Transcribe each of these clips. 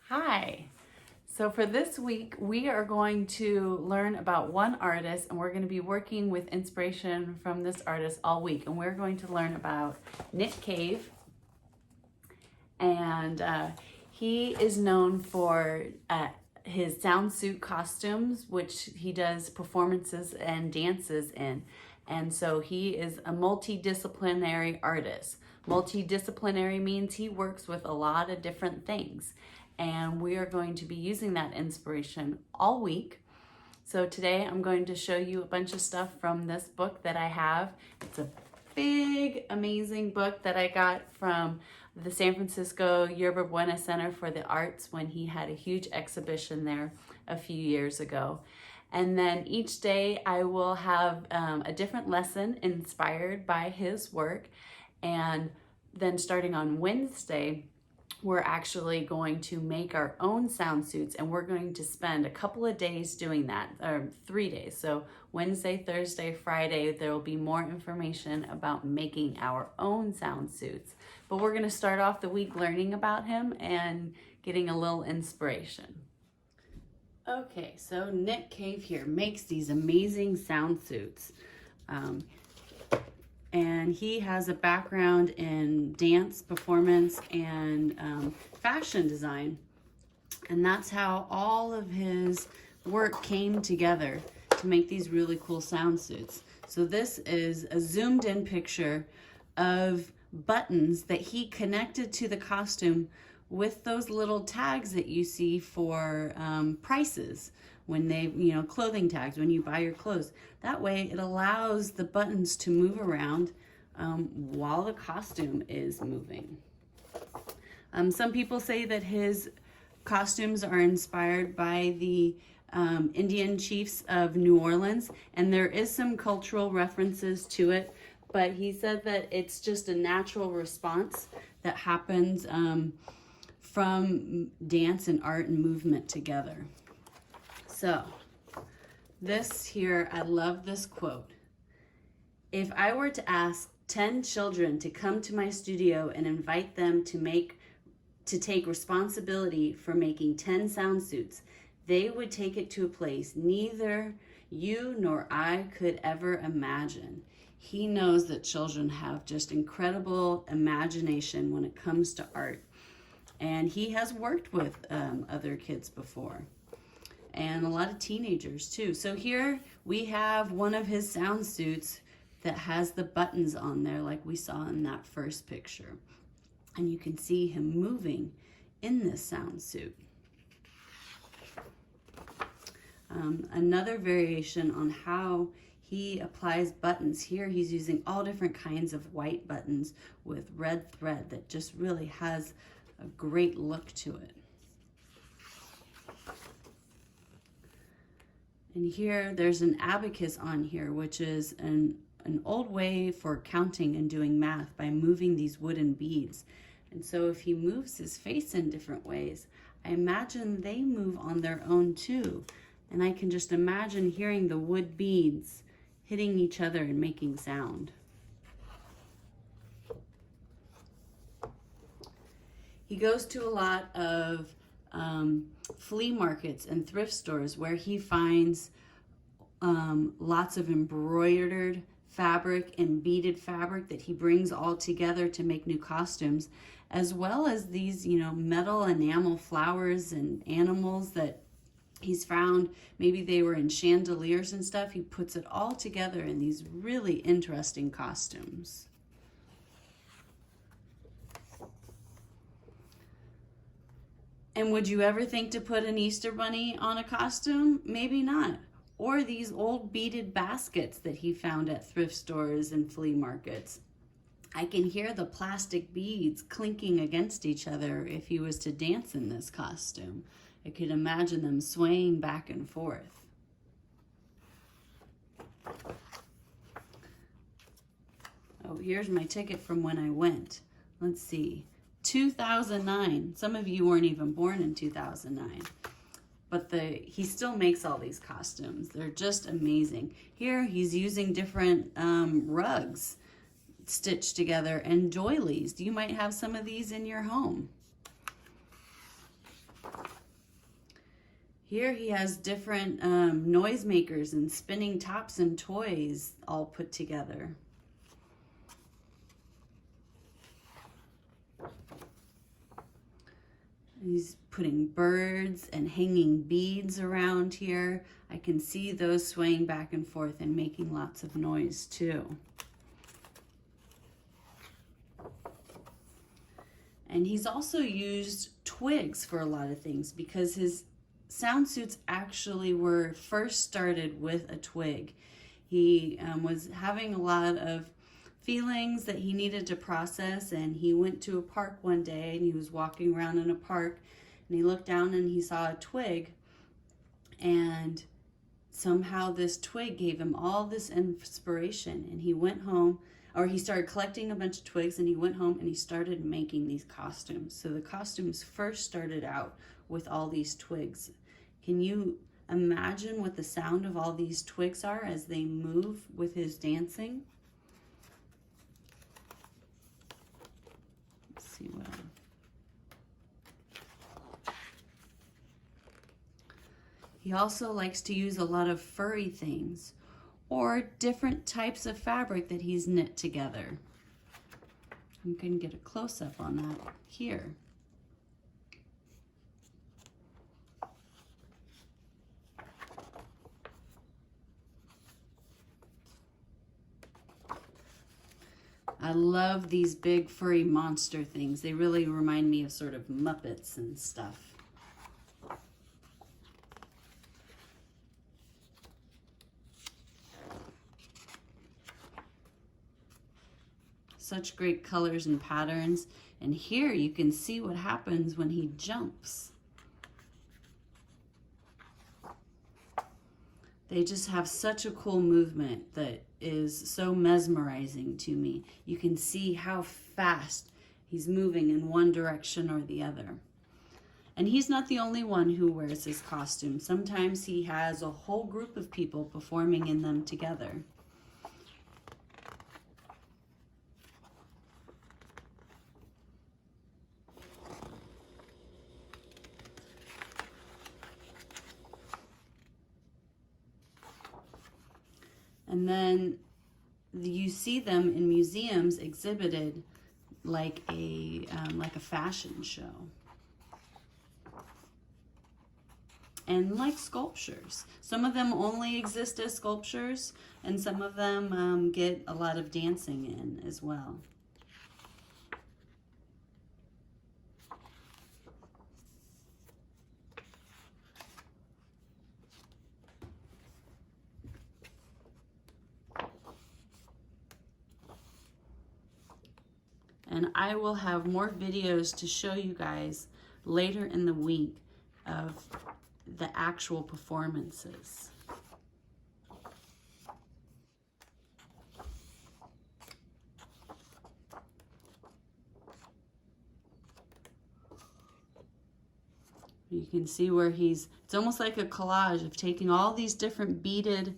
Hi. So for this week, we are going to learn about one artist, and we're going to be working with inspiration from this artist all week. And we're going to learn about Nick Cave. And he is known for his sound suit costumes, which he does performances and dances in. And so he is a multidisciplinary artist. Multidisciplinary means he works with a lot of different things. And we are going to be using that inspiration all week. So today I'm going to show you a bunch of stuff from this book that I have. It's a big, amazing book that I got from the San Francisco Yerba Buena Center for the Arts when he had a huge exhibition there a few years ago. And then each day I will have a different lesson inspired by his work. And then starting on Wednesday, we're actually going to make our own sound suits, and we're going to spend a couple of days doing that, or 3 days. So Wednesday, Thursday, Friday, there will be more information about making our own sound suits. But we're going to start off the week learning about him and getting a little inspiration. Okay, so Nick Cave here makes these amazing sound suits. And he has a background in dance, performance, and fashion design. And that's how all of his work came together to make these really cool sound suits. So this is a zoomed in picture of buttons that he connected to the costume with those little tags that you see for prices when they, clothing tags, when you buy your clothes. That way it allows the buttons to move around while the costume is moving. Some people say that his costumes are inspired by the Indian chiefs of New Orleans, and there is some cultural references to it, but he said that it's just a natural response that happens from dance and art and movement together. So this here, I love this quote. If I were to ask 10 children to come to my studio and invite them to take responsibility for making 10 sound suits, they would take it to a place neither you nor I could ever imagine. He knows that children have just incredible imagination when it comes to art. And he has worked with other kids before, and a lot of teenagers too. So here we have one of his sound suits that has the buttons on there like we saw in that first picture. And you can see him moving in this sound suit. Another variation on how he applies buttons. Here he's using all different kinds of white buttons with red thread that just really has a great look to it. And here there's an abacus on here, which is an old way for counting and doing math by moving these wooden beads. And so if he moves his face in different ways, I imagine they move on their own too. And I can just imagine hearing the wood beads hitting each other and making sound. He goes to a lot of flea markets and thrift stores where he finds lots of embroidered fabric and beaded fabric that he brings all together to make new costumes, as well as these, metal enamel flowers and animals that he's found. Maybe they were in chandeliers and stuff. He puts it all together in these really interesting costumes. And would you ever think to put an Easter bunny on a costume? Maybe not. Or these old beaded baskets that he found at thrift stores and flea markets. I can hear the plastic beads clinking against each other if he was to dance in this costume. I could imagine them swaying back and forth. Oh, here's my ticket from when I went. Let's see. 2009. Some of you weren't even born in 2009. But he still makes all these costumes. They're just amazing. Here he's using different rugs stitched together and doilies. You might have some of these in your home. Here he has different noisemakers and spinning tops and toys all put together. He's putting birds and hanging beads around here. I can see those swaying back and forth and making lots of noise too. And he's also used twigs for a lot of things because his sound suits actually were first started with a twig. He was having a lot of feelings that he needed to process, and he went to a park one day and he was walking around in a park and he looked down and he saw a twig, and somehow this twig gave him all this inspiration, and he went home, or he started collecting a bunch of twigs, and he went home and he started making these costumes. So the costumes first started out with all these twigs. Can you imagine what the sound of all these twigs are as they move with his dancing? Let's see what else. He also likes to use a lot of furry things or different types of fabric that he's knit together. I'm going to get a close-up on that here. I love these big furry monster things. They really remind me of sort of Muppets and stuff. Such great colors and patterns. And here you can see what happens when he jumps. They just have such a cool movement that is so mesmerizing to me. You can see how fast he's moving in one direction or the other. And he's not the only one who wears his costume. Sometimes he has a whole group of people performing in them together. And then you see them in museums exhibited like a fashion show. And like sculptures. Some of them only exist as sculptures, and some of them get a lot of dancing in as well. And I will have more videos to show you guys later in the week of the actual performances. You can see where it's almost like a collage of taking all these different beaded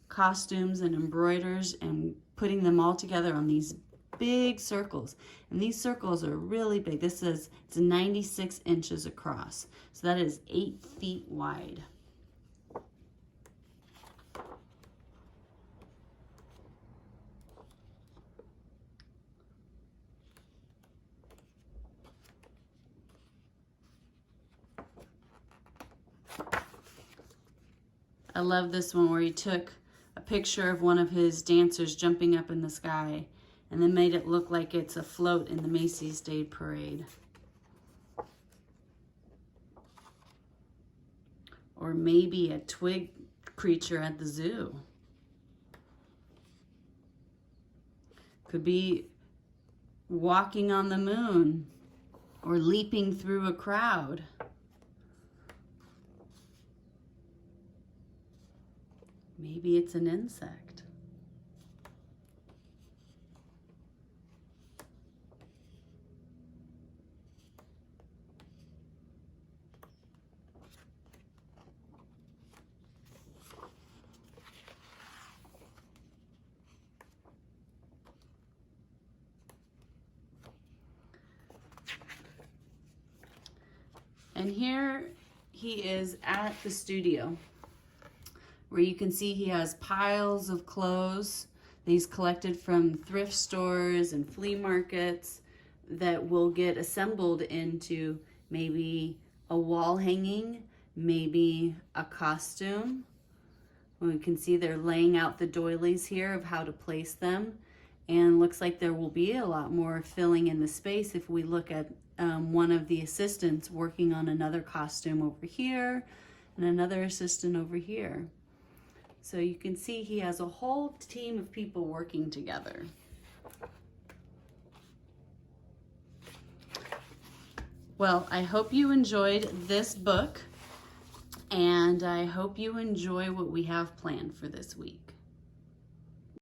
costumes and embroiders and putting them all together on these big circles. And these circles are really big. This says it's 96 inches across. So that is 8 feet wide. I love this one where he took a picture of one of his dancers jumping up in the sky and then made it look like it's a float in the Macy's Day Parade. Or maybe a twig creature at the zoo. Could be walking on the moon or leaping through a crowd. Maybe it's an insect. And here he is at the studio, where you can see he has piles of clothes that he's collected from thrift stores and flea markets that will get assembled into maybe a wall hanging, maybe a costume. We can see they're laying out the doilies here of how to place them. And looks like there will be a lot more filling in the space if we look at one of the assistants working on another costume over here and another assistant over here. So you can see he has a whole team of people working together. Well, I hope you enjoyed this book, and I hope you enjoy what we have planned for this week.